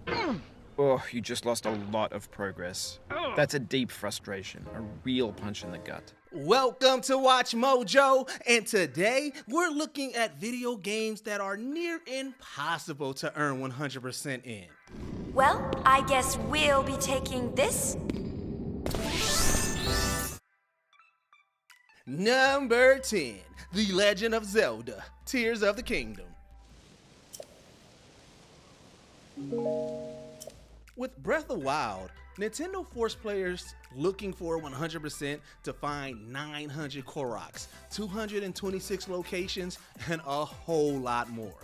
Oh, you just lost a lot of progress. That's a deep frustration, a real punch in the gut. Welcome to Watch Mojo, and today we're looking at video games that are near impossible to earn 100% in. Well, I guess we'll be taking this. Number 10, The Legend of Zelda, Tears of the Kingdom. With Breath of the Wild, Nintendo forced players looking for 100% to find 900 Koroks, 226 locations, and a whole lot more.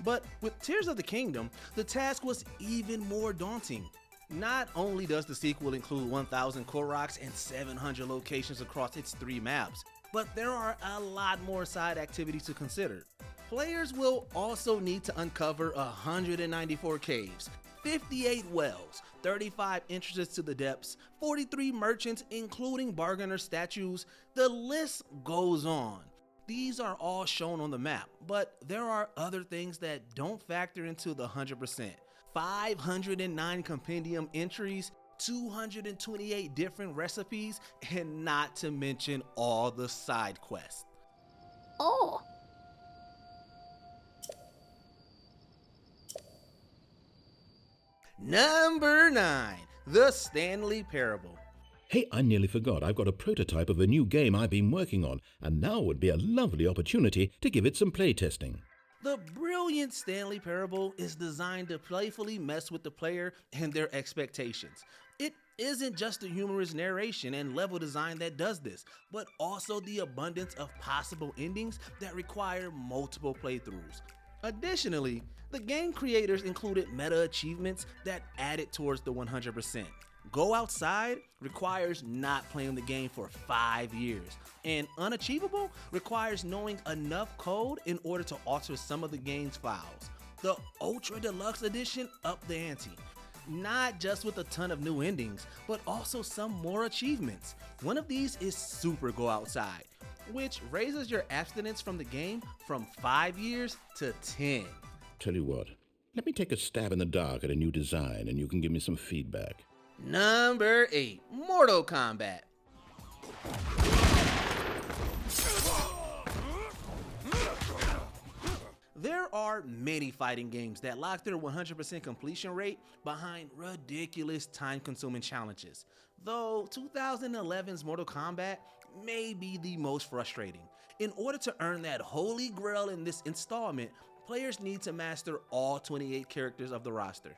But with Tears of the Kingdom, the task was even more daunting. Not only does the sequel include 1,000 Koroks and 700 locations across its 3 maps, but there are a lot more side activities to consider. Players will also need to uncover 194 caves, 58 wells, 35 entrances to the depths, 43 merchants including bargainer statues. The list goes on. These are all shown on the map, but there are other things that don't factor into the 100%. 509 compendium entries, 228 different recipes, and not to mention all the side quests. Oh. Number 9, The Stanley Parable. Hey, I nearly forgot. I've got a prototype of a new game I've been working on, and now would be a lovely opportunity to give it some playtesting. The brilliant Stanley Parable is designed to playfully mess with the player and their expectations. It isn't just the humorous narration and level design that does this, but also the abundance of possible endings that require multiple playthroughs. Additionally, the game creators included meta achievements that added towards the 100%. Go Outside requires not playing the game for 5 years, and Unachievable requires knowing enough code in order to alter some of the game's files. The Ultra Deluxe Edition upped the ante, not just with a ton of new endings, but also some more achievements. One of these is Super Go Outside, which raises your abstinence from the game from 5 years to 10. Tell you what, let me take a stab in the dark at a new design and you can give me some feedback. Number 8, Mortal Kombat. There are many fighting games that lock their 100% completion rate behind ridiculous time-consuming challenges, though 2011's Mortal Kombat may be the most frustrating. In order to earn that holy grail in this installment, players need to master all 28 characters of the roster.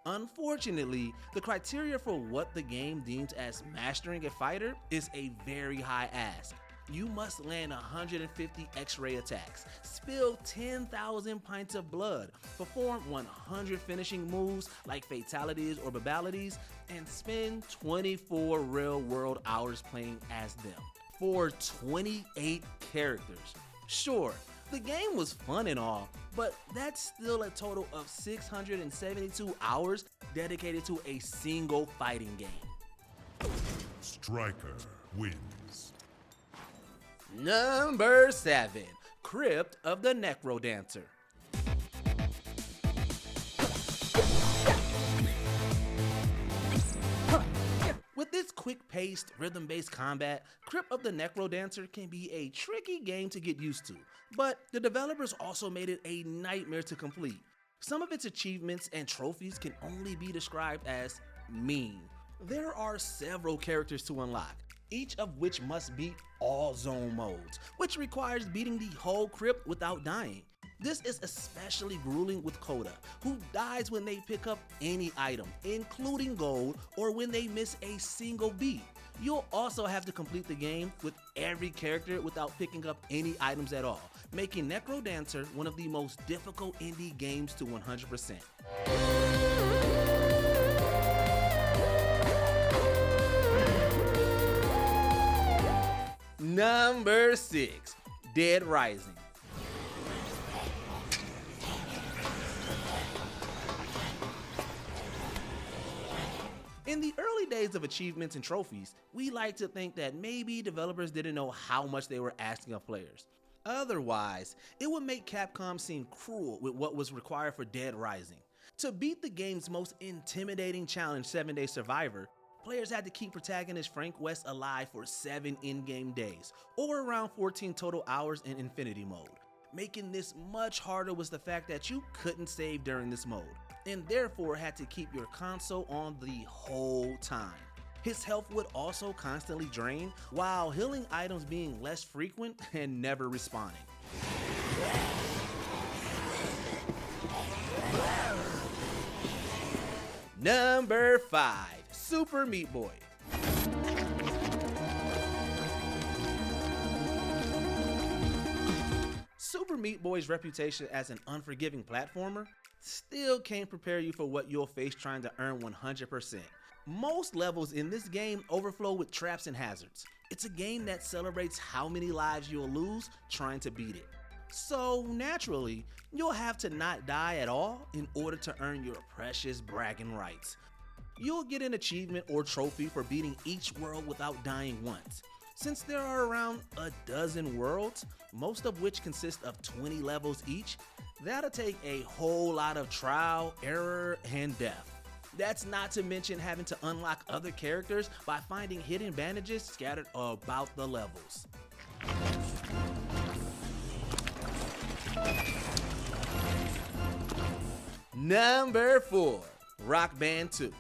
Unfortunately, the criteria for what the game deems as mastering a fighter is a very high ask. You must land 150 X-ray attacks, spill 10,000 pints of blood, perform 100 finishing moves like fatalities or babalities, and spend 24 real-world hours playing as them for 28 characters. Sure, the game was fun and all, but that's still a total of 672 hours dedicated to a single fighting game. Striker wins. Number 7, Crypt of the Necro Dancer. With its quick-paced, rhythm-based combat, Crypt of the Necro Dancer can be a tricky game to get used to, but the developers also made it a nightmare to complete. Some of its achievements and trophies can only be described as mean. There are several characters to unlock, each of which must beat all zone modes, which requires beating the whole crypt without dying. This is especially grueling with Coda, who dies when they pick up any item, including gold, or when they miss a single beat. You'll also have to complete the game with every character without picking up any items at all, making Necro Dancer one of the most difficult indie games to 100%. Number 6, Dead Rising. In the early days of achievements and trophies, we like to think that maybe developers didn't know how much they were asking of players. Otherwise, it would make Capcom seem cruel with what was required for Dead Rising. To beat the game's most intimidating challenge, 7-Day Survivor, players had to keep protagonist Frank West alive for 7 in-game days, or around 14 total hours in Infinity Mode. Making this much harder was the fact that you couldn't save during this mode, and therefore had to keep your console on the whole time. His health would also constantly drain, while healing items being less frequent and never respawning. Number 5, Super Meat Boy. Super Meat Boy's reputation as an unforgiving platformer still can't prepare you for what you'll face trying to earn 100%. Most levels in this game overflow with traps and hazards. It's a game that celebrates how many lives you'll lose trying to beat it. So naturally, you'll have to not die at all in order to earn your precious bragging rights. You'll get an achievement or trophy for beating each world without dying once. Since there are around a dozen worlds, most of which consist of 20 levels each, that'll take a whole lot of trial, error, and death. That's not to mention having to unlock other characters by finding hidden bandages scattered about the levels. Number 4, Rock Band 2.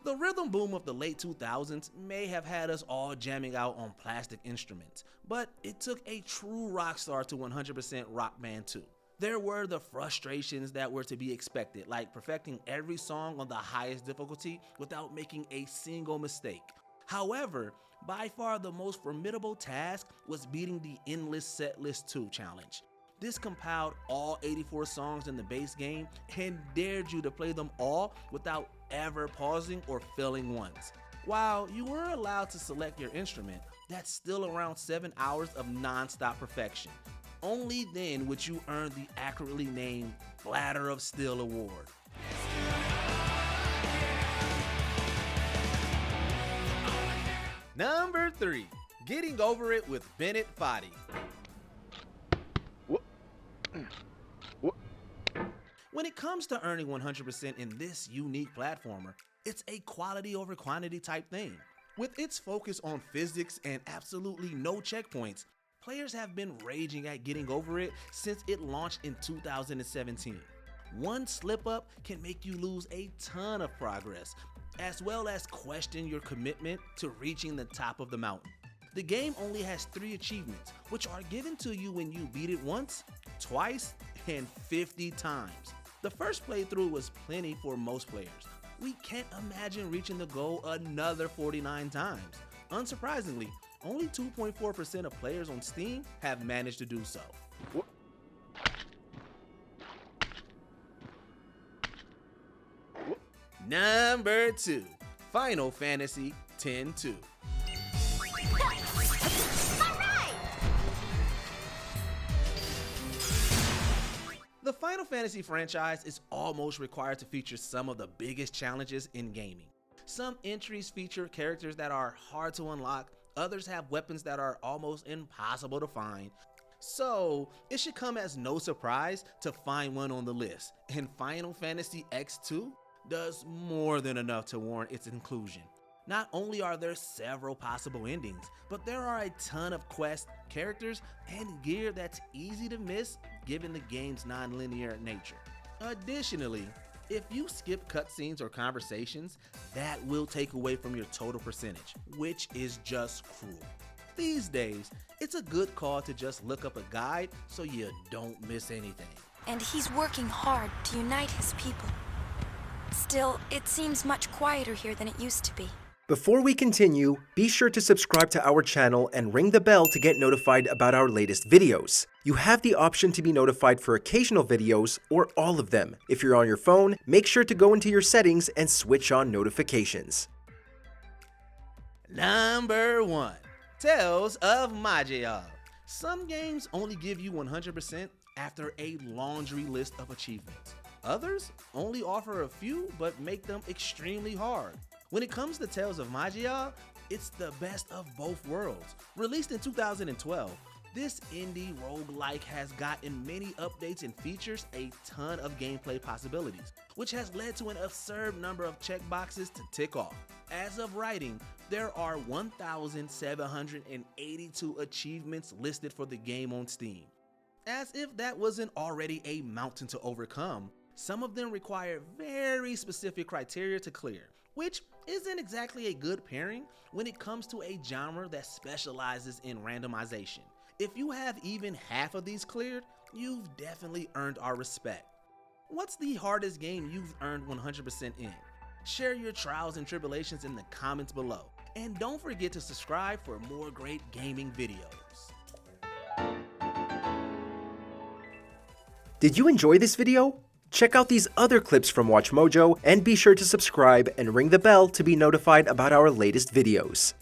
The rhythm boom of the late 2000s may have had us all jamming out on plastic instruments, but it took a true rock star to 100% Rock Band 2. There were the frustrations that were to be expected, like perfecting every song on the highest difficulty without making a single mistake. However, by far the most formidable task was beating the Endless Setlist 2 challenge. This compiled all 84 songs in the base game and dared you to play them all without ever pausing or failing once. While you were allowed to select your instrument, that's still around 7 hours of non-stop perfection. Only then would you earn the accurately named Bladder of Steel award. Number 3, Getting Over It with Bennett Foddy. When it comes to earning 100% in this unique platformer, it's a quality over quantity type thing. With its focus on physics and absolutely no checkpoints, players have been raging at Getting Over It since it launched in 2017. One slip up can make you lose a ton of progress, as well as question your commitment to reaching the top of the mountain. The game only has 3 achievements, which are given to you when you beat it once, twice, and 50 times. The first playthrough was plenty for most players. We can't imagine reaching the goal another 49 times. Unsurprisingly, only 2.4% of players on Steam have managed to do so. Number 2, Final Fantasy X-2. The Final Fantasy franchise is almost required to feature some of the biggest challenges in gaming. Some entries feature characters that are hard to unlock, others have weapons that are almost impossible to find. So, it should come as no surprise to find one on the list, and Final Fantasy X-2 does more than enough to warrant its inclusion. Not only are there several possible endings, but there are a ton of quests, characters, and gear that's easy to miss given the game's non-linear nature. Additionally, if you skip cutscenes or conversations, that will take away from your total percentage, which is just cruel. These days, it's a good call to just look up a guide so you don't miss anything. And he's working hard to unite his people. Still, it seems much quieter here than it used to be. Before we continue, be sure to subscribe to our channel and ring the bell to get notified about our latest videos. You have the option to be notified for occasional videos or all of them. If you're on your phone, make sure to go into your settings and switch on notifications. Number 1, Tales of Majin. Some games only give you 100% after a laundry list of achievements. Others only offer a few but make them extremely hard. When it comes to Tales of Majin, it's the best of both worlds. Released in 2012, This indie roguelike has gotten many updates and features a ton of gameplay possibilities, which has led to an absurd number of checkboxes to tick off. As of writing, there are 1,782 achievements listed for the game on Steam. As if that wasn't already a mountain to overcome, some of them require very specific criteria to clear, which isn't exactly a good pairing when it comes to a genre that specializes in randomization. If you have even half of these cleared, you've definitely earned our respect. What's the hardest game you've earned 100% in? Share your trials and tribulations in the comments below. And don't forget to subscribe for more great gaming videos. Did you enjoy this video? Check out these other clips from WatchMojo and be sure to subscribe and ring the bell to be notified about our latest videos.